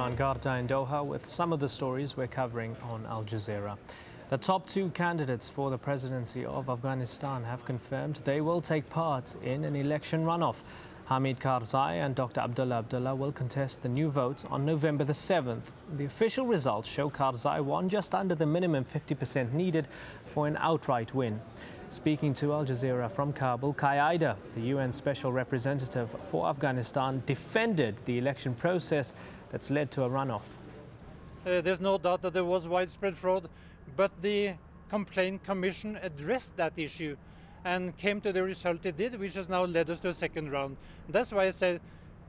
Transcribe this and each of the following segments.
Tehran, Garda in Doha with some of the stories we're covering on Al Jazeera. The top two candidates for the presidency of Afghanistan have confirmed they will take part in an election runoff. Hamid Karzai and Dr. Abdullah will contest the new vote on November the 7th. The official results show Karzai won just under the minimum 50% needed for an outright win. Speaking to Al Jazeera from Kabul, KUWAIT, the UN Special Representative for Afghanistan, defended the election process that's led to a runoff. There's no doubt that there was widespread fraud, but the Complaint Commission addressed that issue and came to the result it did, which has now led us to a second round. That's why I said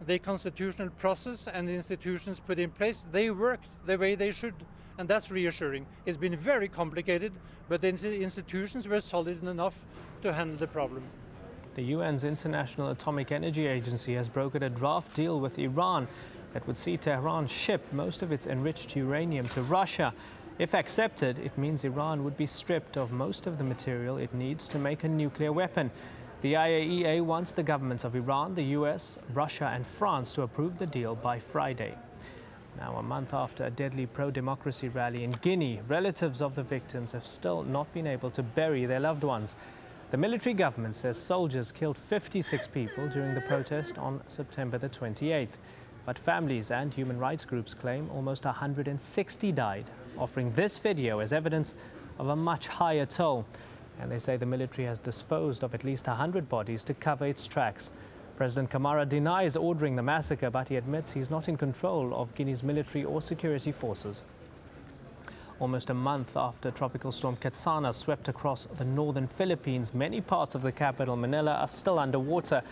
the constitutional process and the institutions put in place, they worked the way they should. And that's reassuring. It's been very complicated, but the institutions were solid enough to handle the problem. The UN's International Atomic Energy Agency has brokered a draft deal with Iran that would see Tehran ship most of its enriched uranium to Russia. If accepted, it means Iran would be stripped of most of the material it needs to make a nuclear weapon. The IAEA wants the governments of Iran, the US, Russia and France to approve the deal by Friday. Now, a month after a deadly pro-democracy rally in Guinea, relatives of the victims have still not been able to bury their loved ones. The military government says soldiers killed 56 people during the protest on September the 28th. But families and human rights groups claim almost 160 died, offering this video as evidence of a much higher toll. And they say the military has disposed of at least 100 bodies to cover its tracks. President Camara denies ordering the massacre, but he admits he's not in control of Guinea's military or security forces. Almost a month after Tropical Storm Ketsana swept across the northern Philippines, many parts of the capital, Manila, are still underwater.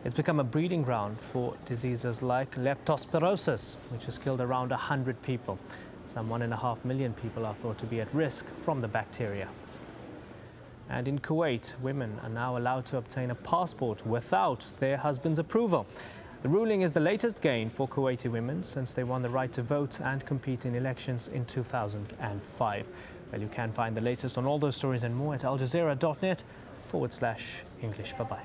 It's become a breeding ground for diseases like leptospirosis, which has killed around 100 people. Some 1.5 million people are thought to be at risk from the bacteria. And in Kuwait, women are now allowed to obtain a passport without their husband's approval. The ruling is the latest gain for Kuwaiti women since they won the right to vote and compete in elections in 2005. Well, you can find the latest on all those stories and more at aljazeera.net/English. Bye-bye.